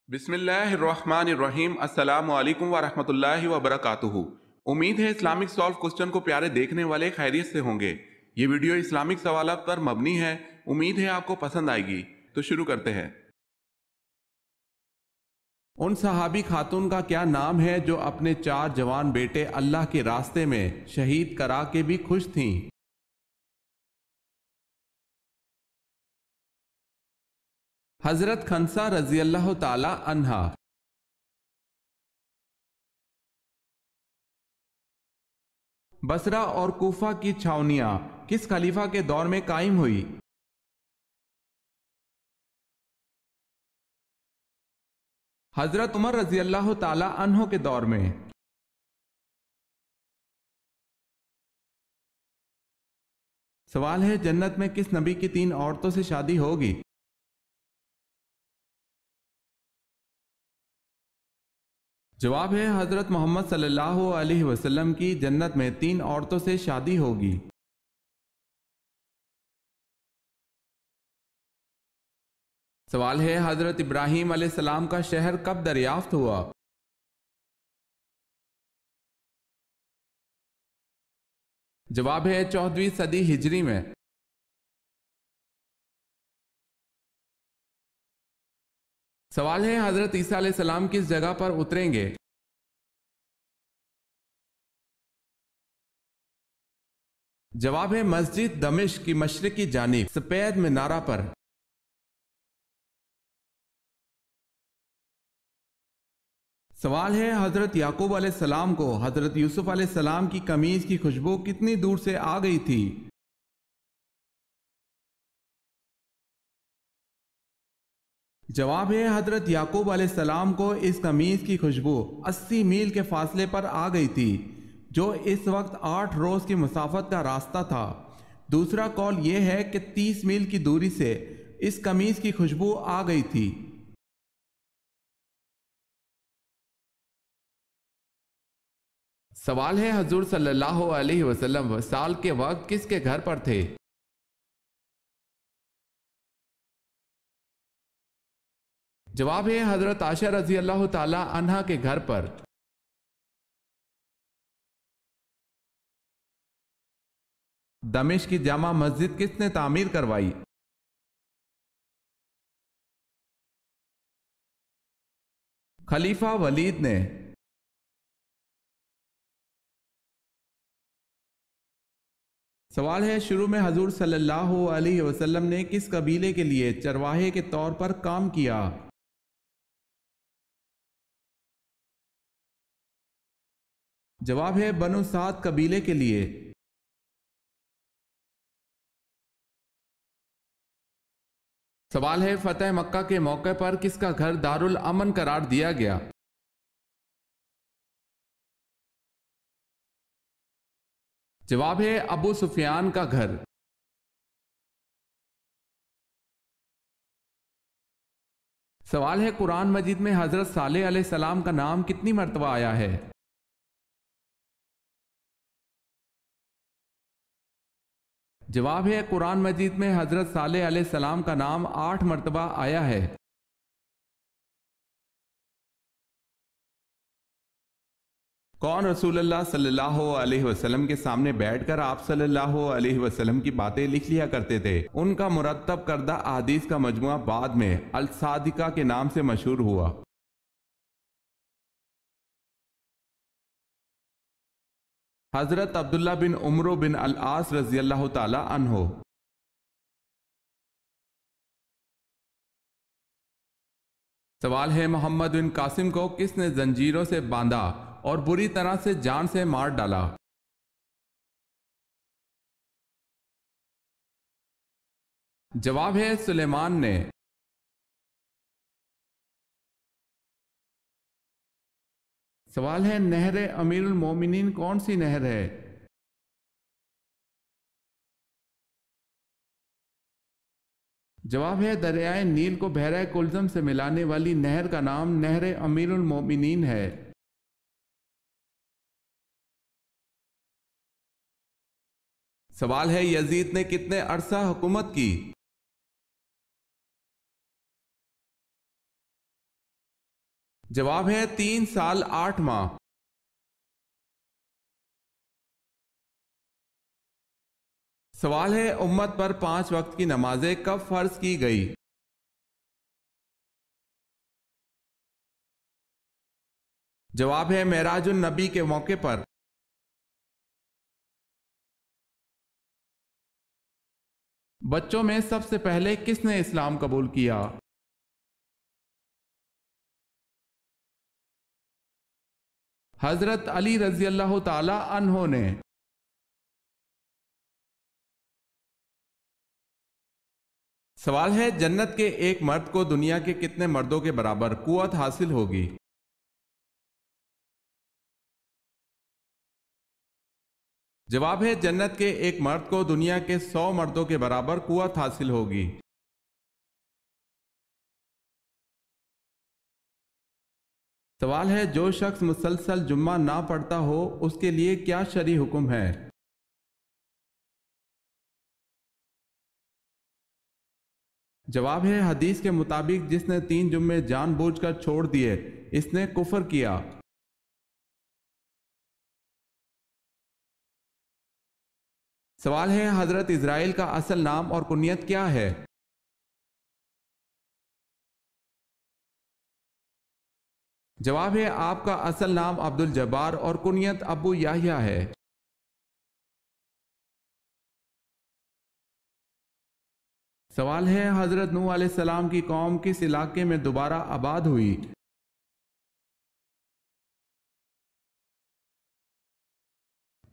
بسم اللہ الرحمن الرحیم۔ السلام علیکم ورحمۃ اللہ وبرکاتہ۔ امید ہے اسلامک سالو کوسچن کو پیارے دیکھنے والے خیریت سے ہوں گے۔ یہ ویڈیو اسلامک سوالات پر مبنی ہے، امید ہے آپ کو پسند آئے گی۔ تو شروع کرتے ہیں۔ ان صحابی خاتون کا کیا نام ہے جو اپنے 4 جوان بیٹے اللہ کے راستے میں شہید کرا کے بھی خوش تھیں؟ حضرت خنسہ رضی اللہ تعالی عنہا۔ بصرہ اور کوفہ کی چھاونیاں کس خلیفہ کے دور میں قائم ہوئی؟ حضرت عمر رضی اللہ تعالی عنہ کے دور میں۔ سوال ہے، جنت میں کس نبی کی 3 عورتوں سے شادی ہوگی؟ جواب ہے حضرت محمد صلی اللہ علیہ وسلم کی جنت میں 3 عورتوں سے شادی ہوگی۔ سوال ہے، حضرت ابراہیم علیہ السلام کا شہر کب دریافت ہوا؟ جواب ہے 14ویں صدی ہجری میں۔ سوال ہے، حضرت عیسیٰ علیہ السلام کس جگہ پر اتریں گے؟ جواب ہے مسجد دمشق کی مشرقی جانب سفید مینارہ پر۔ سوال ہے، حضرت یعقوب علیہ السلام کو حضرت یوسف علیہ السلام کی قمیض کی خوشبو کتنی دور سے آ گئی تھی؟ جواب ہے حضرت یعقوب علیہ السلام کو اس قمیض کی خوشبو 80 میل کے فاصلے پر آ گئی تھی، جو اس وقت 8 روز کی مسافت کا راستہ تھا۔ دوسرا قول یہ ہے کہ 30 میل کی دوری سے اس قمیض کی خوشبو آ گئی تھی۔ سوال ہے، حضور صلی اللہ علیہ وسلم وصال کے وقت کس کے گھر پر تھے؟ جواب ہے حضرت عائشہ رضی اللہ تعالی عنہا کے گھر پر۔ دمشق کی جامع مسجد کس نے تعمیر کروائی؟ خلیفہ ولید نے۔ سوال ہے، شروع میں حضور صلی اللہ علیہ وسلم نے کس قبیلے کے لیے چرواہے کے طور پر کام کیا؟ جواب ہے بنو سعد قبیلے کے لیے۔ سوال ہے، فتح مکہ کے موقع پر کس کا گھر دارالامن قرار دیا گیا؟ جواب ہے ابو سفیان کا گھر۔ سوال ہے، قرآن مجید میں حضرت صالح علیہ السلام کا نام کتنی مرتبہ آیا ہے؟ جواب ہے قرآن مجید میں حضرت صالح علیہ السلام کا نام 8 مرتبہ آیا ہے۔ کون رسول اللہ صلی اللہ علیہ وسلم کے سامنے بیٹھ کر آپ صلی اللہ علیہ وسلم کی باتیں لکھ لیا کرتے تھے؟ ان کا مرتب کردہ احادیث کا مجموعہ بعد میں الصادقہ کے نام سے مشہور ہوا۔ حضرت عبداللہ بن عمرو بن العاص رضی اللہ تعالی عنہ۔ سوال ہے، محمد بن قاسم کو کس نے زنجیروں سے باندھا اور بری طرح سے جان سے مار ڈالا؟ جواب ہے سلیمان نے۔ سوال ہے، نہر امیر المومنین کون سی نہر ہے؟ جواب ہے دریائے نیل کو بحیرہ کلزم سے ملانے والی نہر کا نام نہر امیر المومنین ہے۔ سوال ہے، یزید نے کتنے عرصہ حکومت کی؟ جواب ہے 3 سال 8 ماہ۔ سوال ہے امت پر 5 وقت کی نمازیں کب فرض کی گئی؟ جواب ہے معراج النبی کے موقع پر۔ بچوں میں سب سے پہلے کس نے اسلام قبول کیا؟ حضرت علی رضی اللہ تعالی عنہ نے۔ سوال ہے جنت کے ایک مرد کو دنیا کے کتنے مردوں کے برابر قوت حاصل ہوگی؟ جواب ہے جنت کے ایک مرد کو دنیا کے 100 مردوں کے برابر قوت حاصل ہوگی۔ سوال ہے جو شخص مسلسل جمعہ نہ پڑھتا ہو اس کے لیے کیا شرعی حکم ہے؟ جواب ہے حدیث کے مطابق جس نے 3 جمعے جان بوجھ کر چھوڑ دیے اس نے کفر کیا۔ سوال ہے حضرت اسرائیل کا اصل نام اور کنیت کیا ہے؟ جواب ہے آپ کا اصل نام عبد الجبار اور کنیت ابو یحییٰ ہے۔ سوال ہے حضرت نوح علیہ السلام کی قوم کس علاقے میں دوبارہ آباد ہوئی؟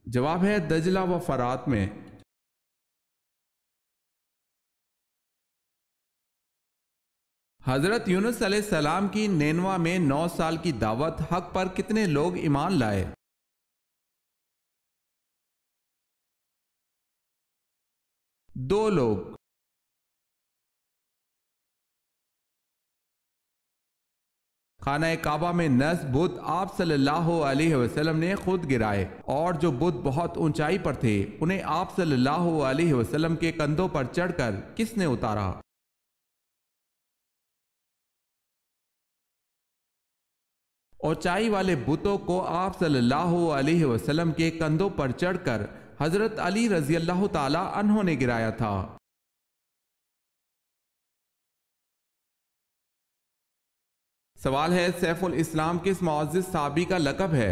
جواب ہے دجلہ و فرات میں۔ حضرت یونس علیہ السلام کی نینوا میں 9 سال کی دعوت حق پر کتنے لوگ ایمان لائے؟ دو لوگ۔ خانہ کعبہ میں نصب بت آپ صلی اللہ علیہ وسلم نے خود گرائے اور جو بت بہت اونچائی پر تھے انہیں آپ صلی اللہ علیہ وسلم کے کندھوں پر چڑھ کر کس نے اتارا؟ اونچائی والے بتوں کو آپ صلی اللہ علیہ وسلم کے کندھوں پر چڑھ کر حضرت علی رضی اللہ تعالی عنہ نے گرایا تھا۔ سوال ہے سیف الاسلام کس معزز صحابی کا لقب ہے؟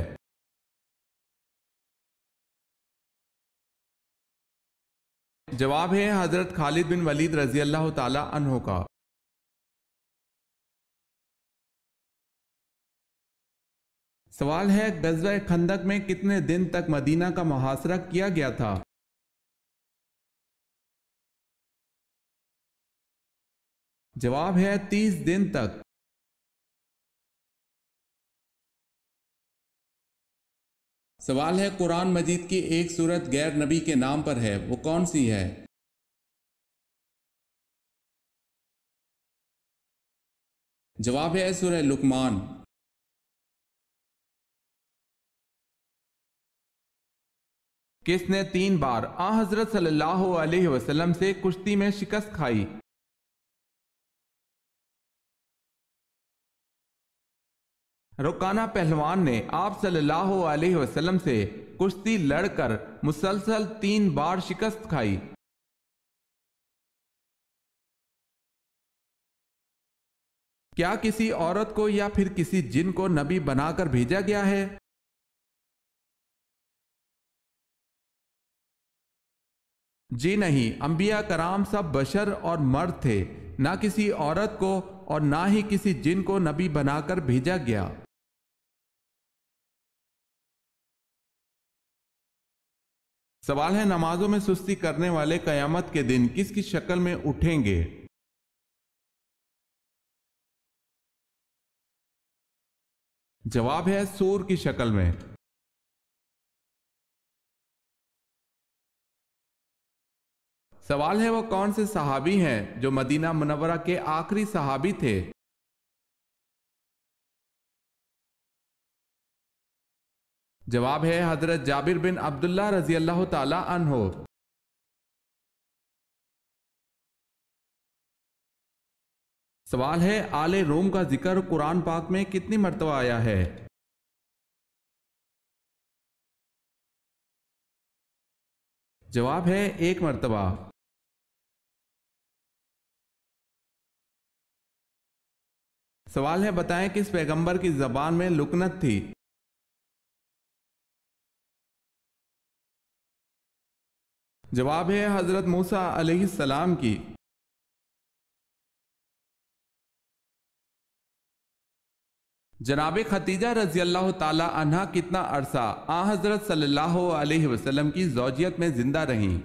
جواب ہے حضرت خالد بن ولید رضی اللہ تعالی عنہ کا۔ سوال ہے غزوہ خندق میں کتنے دن تک مدینہ کا محاصرہ کیا گیا تھا؟ جواب ہے 30 دن تک۔ سوال ہے قرآن مجید کی ایک سورت غیر نبی کے نام پر ہے وہ کون سی ہے؟ جواب ہے سورہ لقمان۔ کس نے 3 بار حضرت صلی اللہ علیہ وسلم سے کشتی میں شکست کھائی؟ رکانہ پہلوان نے آپ صلی اللہ علیہ وسلم سے کشتی لڑ کر مسلسل 3 بار شکست کھائی۔ کیا کسی عورت کو یا پھر کسی جن کو نبی بنا کر بھیجا گیا ہے؟ جی نہیں، انبیاء کرام سب بشر اور مرد تھے، نہ کسی عورت کو اور نہ ہی کسی جن کو نبی بنا کر بھیجا گیا۔ سوال ہے نمازوں میں سستی کرنے والے قیامت کے دن کس کی شکل میں اٹھیں گے؟ جواب ہے سور کی شکل میں۔ سوال ہے وہ کون سے صحابی ہیں جو مدینہ منورہ کے آخری صحابی تھے؟ جواب ہے حضرت جابر بن عبداللہ رضی اللہ تعالی عنہ۔ سوال ہے آل روم کا ذکر قرآن پاک میں کتنی مرتبہ آیا ہے؟ جواب ہے 1 مرتبہ۔ سوال ہے بتائیں کس پیغمبر کی زبان میں لکنت تھی؟ جواب ہے حضرت موسیٰ علیہ السلام کی۔ جناب خدیجہ رضی اللہ تعالی عنہ کتنا عرصہ حضرت صلی اللہ علیہ وسلم کی زوجیت میں زندہ رہیں؟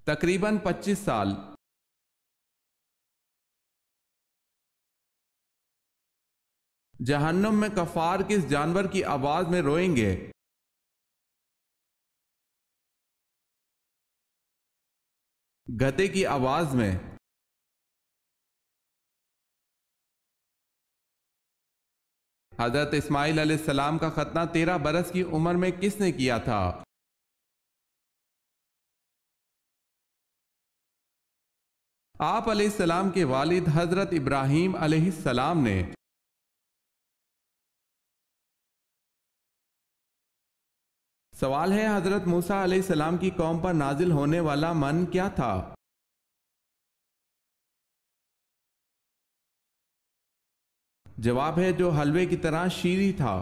تقریباً 25 سال۔ جہنم میں کفار کس جانور کی آواز میں روئیں گے؟ گدھے کی آواز میں۔ حضرت اسماعیل علیہ السلام کا ختنہ 13 برس کی عمر میں کس نے کیا تھا؟ آپ علیہ السلام کے والد حضرت ابراہیم علیہ السلام نے۔ سوال ہے حضرت موسیٰ علیہ السلام کی قوم پر نازل ہونے والا من کیا تھا؟ جواب ہے جو حلوے کی طرح شیریں تھا۔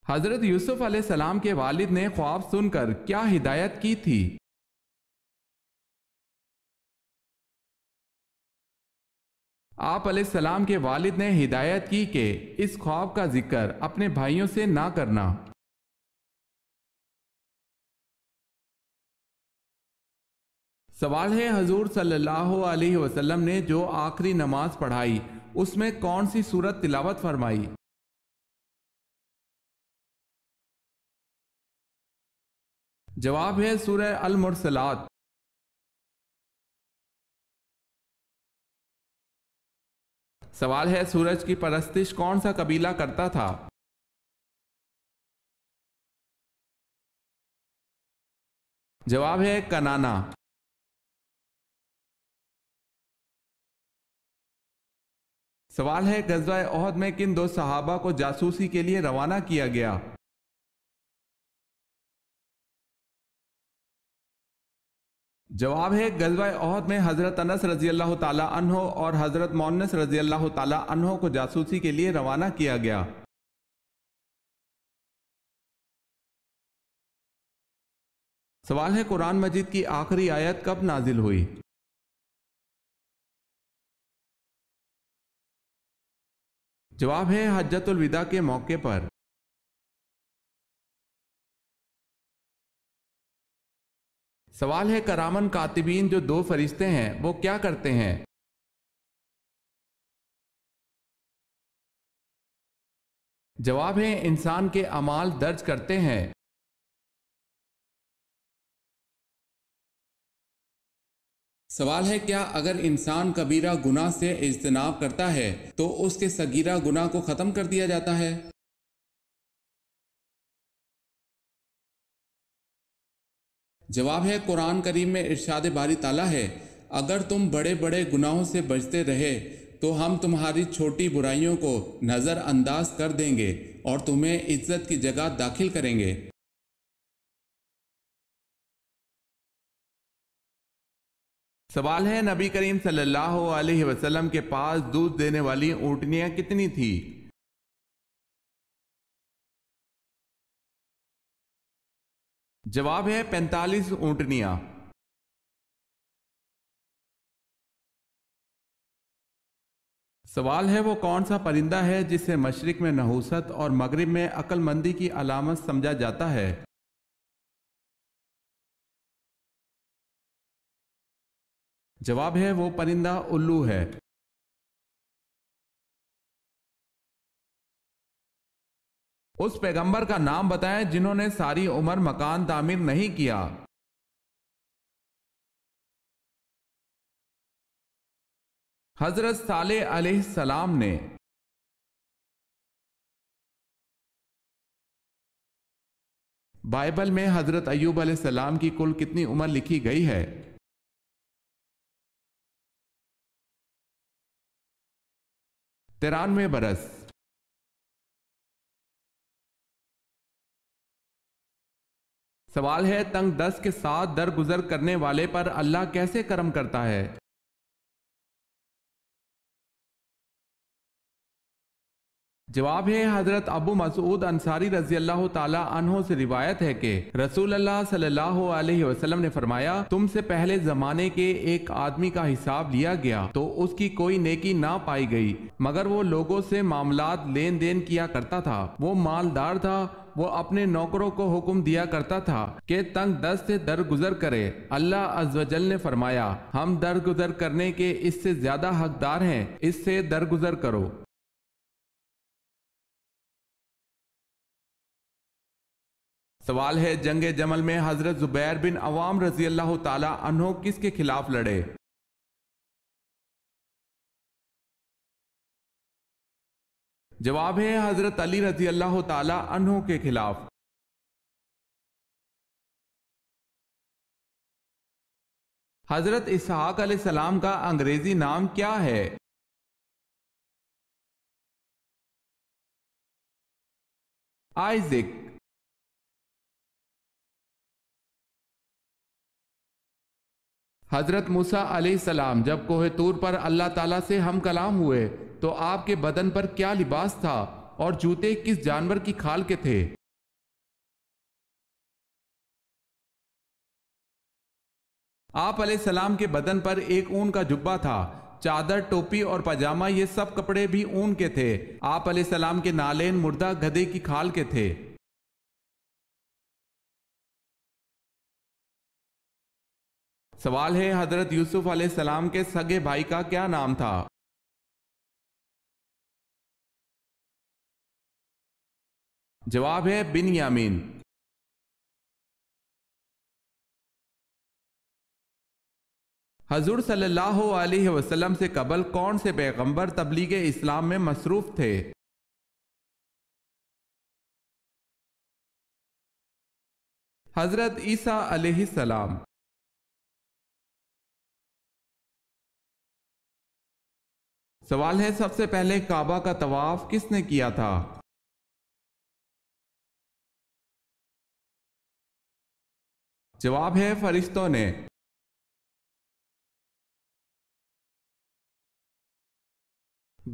حضرت یوسف علیہ السلام کے والد نے خواب سن کر کیا ہدایت کی تھی؟ آپ علیہ السلام کے والد نے ہدایت کی کہ اس خواب کا ذکر اپنے بھائیوں سے نہ کرنا۔ سوال ہے حضور صلی اللہ علیہ وسلم نے جو آخری نماز پڑھائی اس میں کون سی سورت تلاوت فرمائی؟ جواب ہے سورہ المرسلات۔ سوال ہے سورج کی پرستش کون سا قبیلہ کرتا تھا؟ جواب ہے کنانا۔ سوال ہے غزوہ احد میں کن 2 صحابہ کو جاسوسی کے لیے روانہ کیا گیا؟ جواب ہے غزوہ احد میں حضرت انس رضی اللہ تعالی عنہ اور حضرت مونس رضی اللہ تعالی عنہ کو جاسوسی کے لیے روانہ کیا گیا۔ سوال ہے قرآن مجید کی آخری آیت کب نازل ہوئی؟ جواب ہے حجۃ الوداع کے موقع پر۔ سوال ہے کرامن کاتبین جو 2 فرشتے ہیں وہ کیا کرتے ہیں؟ جواب ہے انسان کے اعمال درج کرتے ہیں۔ سوال ہے کیا اگر انسان کبیرہ گناہ سے اجتناب کرتا ہے تو اس کے صغیرہ گناہ کو ختم کر دیا جاتا ہے؟ جواب ہے قرآن کریم میں ارشاد باری تعالیٰ ہے اگر تم بڑے بڑے گناہوں سے بچتے رہے تو ہم تمہاری چھوٹی برائیوں کو نظر انداز کر دیں گے اور تمہیں عزت کی جگہ داخل کریں گے۔ سوال ہے نبی کریم صلی اللہ علیہ وسلم کے پاس دودھ دینے والی اونٹنیاں کتنی تھی؟ جواب ہے 45 اونٹنیاں۔ سوال ہے وہ کون سا پرندہ ہے جسے مشرق میں نحوست اور مغرب میں عقل مندی کی علامت سمجھا جاتا ہے؟ جواب ہے وہ پرندہ الو ہے۔ اس پیغمبر کا نام بتائیں جنہوں نے ساری عمر مکان تعمیر نہیں کیا۔ حضرت صالح علیہ السلام نے۔ بائبل میں حضرت ایوب علیہ السلام کی کل کتنی عمر لکھی گئی ہے؟ 93 برس۔ سوال ہے، تنگ دست کے ساتھ درگزر کرنے والے پر اللہ کیسے کرم کرتا ہے؟ جواب ہے، حضرت ابو مسعود انصاری رضی اللہ تعالی عنہ سے روایت ہے کہ رسول اللہ صلی اللہ علیہ وسلم نے فرمایا، تم سے پہلے زمانے کے ایک آدمی کا حساب لیا گیا تو اس کی کوئی نیکی نہ پائی گئی مگر وہ لوگوں سے معاملات لین دین کیا کرتا تھا، وہ مالدار تھا، وہ اپنے نوکروں کو حکم دیا کرتا تھا کہ تنگ دست سے درگزر کرے۔ اللہ عز و جل نے فرمایا، ہم درگزر کرنے کے اس سے زیادہ حقدار ہیں، اس سے درگزر کرو۔ سوال ہے، جنگ جمل میں حضرت زبیر بن عوام رضی اللہ تعالی عنہ کس کے خلاف لڑے؟ جواب ہے، حضرت علی رضی اللہ تعالی عنہ کے خلاف۔ حضرت اسحاق علیہ السلام کا انگریزی نام کیا ہے؟ آئزک۔ حضرت موسیٰ علیہ السلام جب کوہ طور پر اللہ تعالیٰ سے ہم کلام ہوئے تو آپ کے بدن پر کیا لباس تھا اور جوتے کس جانور کی کھال کے تھے؟ آپ علیہ السلام کے بدن پر ایک اون کا جبہ تھا، چادر، ٹوپی اور پاجامہ یہ سب کپڑے بھی اون کے تھے۔ آپ علیہ السلام کے نالین مردہ گدھے کی کھال کے تھے۔ سوال ہے، حضرت یوسف علیہ السلام کے سگے بھائی کا کیا نام تھا؟ جواب ہے، بنیامین۔ حضور صلی اللہ علیہ وسلم سے قبل کون سے پیغمبر تبلیغ اسلام میں مصروف تھے؟ حضرت عیسیٰ علیہ السلام۔ سوال ہے، سب سے پہلے کعبہ کا طواف کس نے کیا تھا؟ جواب ہے، فرشتوں نے۔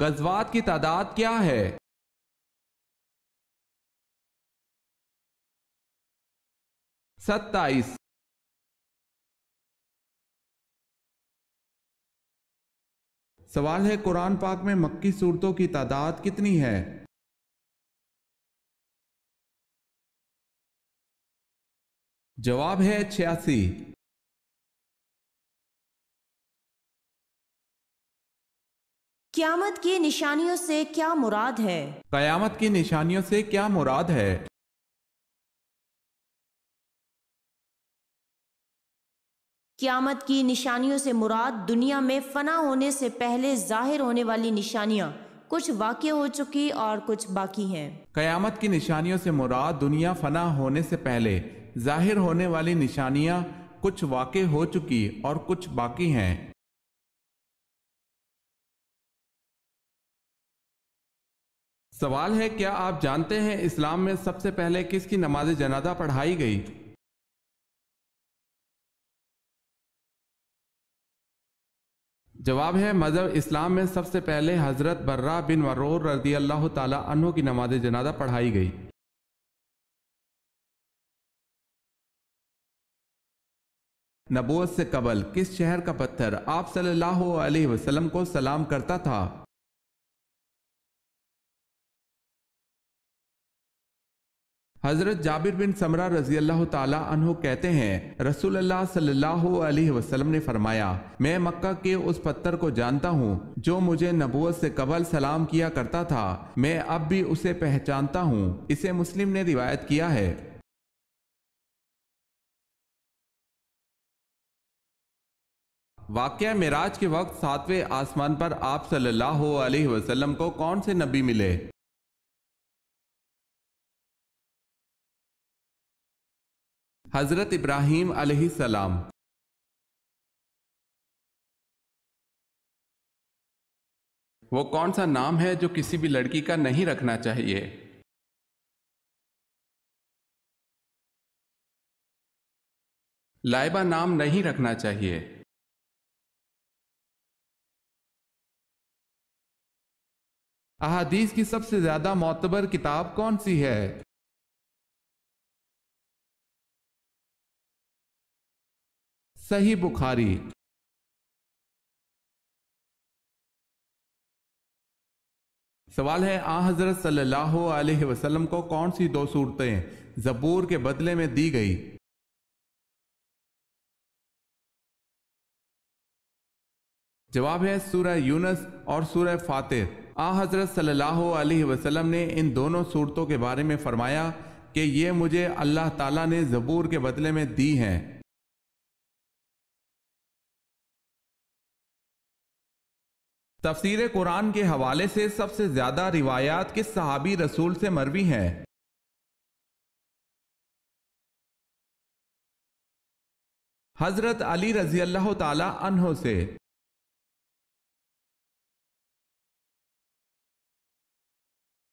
غزوات کی تعداد کیا ہے؟ 27۔ سوال ہے، قرآن پاک میں مکی سورتوں کی تعداد کتنی ہے؟ جواب ہے، 86۔ قیامت کی نشانیوں سے کیا مراد ہے؟ قیامت کی نشانیوں سے کیا مراد ہے؟ قیامت کی نشانیوں سے مراد دنیا میں فنا ہونے سے پہلے ظاہر ہونے والی نشانیاں، کچھ واقع ہو چکی اور کچھ باقی ہیں۔ قیامت کی نشانیوں سے مراد دنیا فنا ہونے سے پہلے ظاہر ہونے والی نشانیاں کچھ واقع ہو چکی اور کچھ باقی ہیں۔ سوال ہے، کیا آپ جانتے ہیں اسلام میں سب سے پہلے کس کی نماز جنازہ پڑھائی گئی؟ جواب ہے، مذہب اسلام میں سب سے پہلے حضرت برہ بن ورور رضی اللہ تعالی عنہ کی نماز جنازہ پڑھائی گئی۔ نبوت سے قبل کس شہر کا پتھر آپ صلی اللہ علیہ وسلم کو سلام کرتا تھا؟ حضرت جابر بن سمرہ رضی اللہ تعالی عنہ کہتے ہیں، رسول اللہ صلی اللہ علیہ وسلم نے فرمایا، میں مکہ کے اس پتھر کو جانتا ہوں جو مجھے نبوت سے قبل سلام کیا کرتا تھا، میں اب بھی اسے پہچانتا ہوں۔ اسے مسلم نے روایت کیا ہے۔ واقعہ معراج کے وقت 7ویں آسمان پر آپ صلی اللہ علیہ وسلم کو کون سے نبی ملے؟ حضرت ابراہیم علیہ السلام۔ وہ کون سا نام ہے جو کسی بھی لڑکی کا نہیں رکھنا چاہیے؟ لائبہ نام نہیں رکھنا چاہیے۔ احادیث کی سب سے زیادہ معتبر کتاب کون سی ہے؟ صحیح بخاری۔ سوال ہے حضرت صلی اللہ علیہ وسلم کو کون سی 2 صورتیں زبور کے بدلے میں دی گئی؟ جواب ہے سورہ یونس اور سورہ فاطر۔ حضرت صلی اللہ علیہ وسلم نے ان دونوں صورتوں کے بارے میں فرمایا کہ یہ مجھے اللہ تعالیٰ نے زبور کے بدلے میں دی ہیں۔ تفسیر قرآن کے حوالے سے سب سے زیادہ روایات کس صحابی رسول سے مروی ہیں؟ حضرت علی رضی اللہ تعالی عنہ سے۔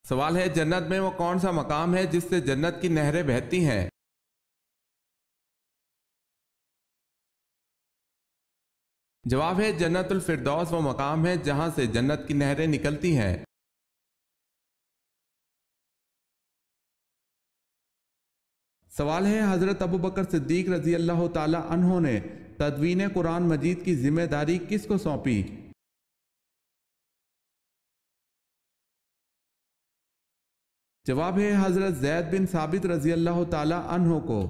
سوال ہے جنت میں وہ کون سا مقام ہے جس سے جنت کی نہریں بہتی ہیں؟ جواب ہے جنت الفردوس وہ مقام ہے جہاں سے جنت کی نہریں نکلتی ہیں۔ سوال ہے حضرت ابوبکر صدیق رضی اللہ تعالی عنہ نے تدوین قرآن مجید کی ذمہ داری کس کو سونپی؟ جواب ہے حضرت زید بن ثابت رضی اللہ تعالی عنہ کو۔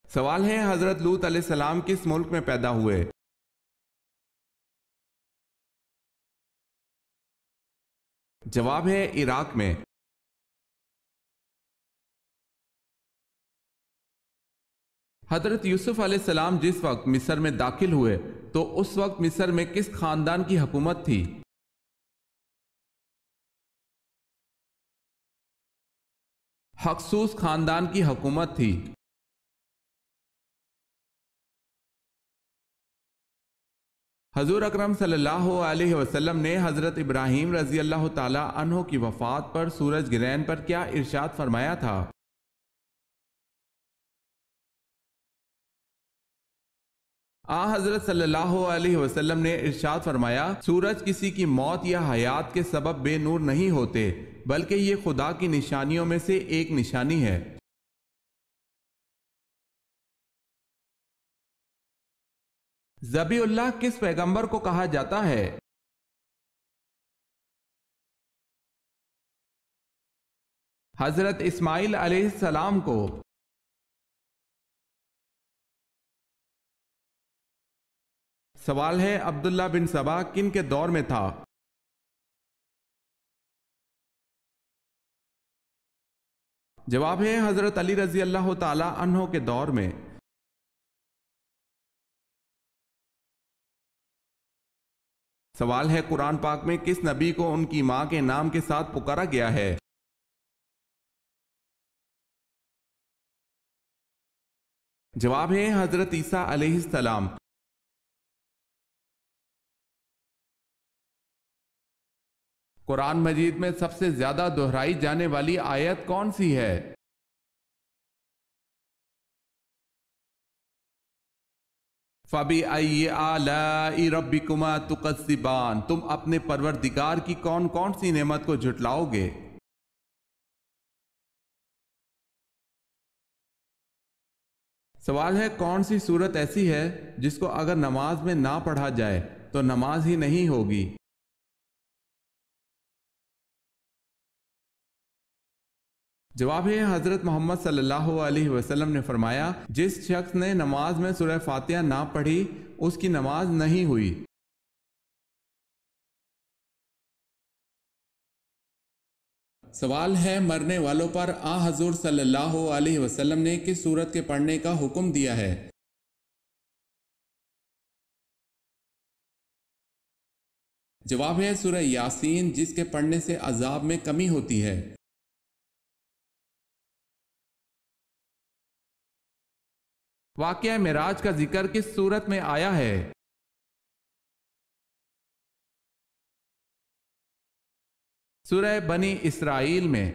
سوال ہے حضرت لوط علیہ السلام کس ملک میں پیدا ہوئے؟ جواب ہے عراق میں۔ حضرت یوسف علیہ السلام جس وقت مصر میں داخل ہوئے تو اس وقت مصر میں کس خاندان کی حکومت تھی؟ حقسوس خاندان کی حکومت تھی۔ حضور اکرم صلی اللہ علیہ وسلم نے حضرت ابراہیم رضی اللہ تعالی عنہ کی وفات پر سورج گرہن پر کیا ارشاد فرمایا تھا؟ حضرت صلی اللہ علیہ وسلم نے ارشاد فرمایا سورج کسی کی موت یا حیات کے سبب بے نور نہیں ہوتے بلکہ یہ خدا کی نشانیوں میں سے ایک نشانی ہے۔ ذبیح اللہ کس پیغمبر کو کہا جاتا ہے؟ حضرت اسماعیل علیہ السلام کو۔ سوال ہے عبداللہ بن سبا کن کے دور میں تھا؟ جواب ہے حضرت علی رضی اللہ تعالی عنہ کے دور میں۔ سوال ہے قرآن پاک میں کس نبی کو ان کی ماں کے نام کے ساتھ پکارا گیا ہے؟ جواب ہے حضرت عیسیٰ علیہ السلام۔ قرآن مجید میں سب سے زیادہ دہرائی جانے والی آیت کون سی ہے؟ فَبِأَيِّ آلَاءِ رَبِّكُمَا تُكَذِّبَانِ تم اپنے پروردگار کی کون کون سی نعمت کو جھٹلاؤ گے؟ سوال ہے کون سی صورت ایسی ہے جس کو اگر نماز میں نہ پڑھا جائے تو نماز ہی نہیں ہوگی؟ جواب ہے حضرت محمد صلی اللہ علیہ وسلم نے فرمایا جس شخص نے نماز میں سورہ فاتحہ نہ پڑھی اس کی نماز نہیں ہوئی۔ سوال ہے مرنے والوں پر حضور صلی اللہ علیہ وسلم نے کس سورت کے پڑھنے کا حکم دیا ہے؟ جواب ہے سورہ یاسین جس کے پڑھنے سے عذاب میں کمی ہوتی ہے۔ واقعہ معراج کا ذکر کس صورت میں آیا ہے؟ سورہ بنی اسرائیل میں۔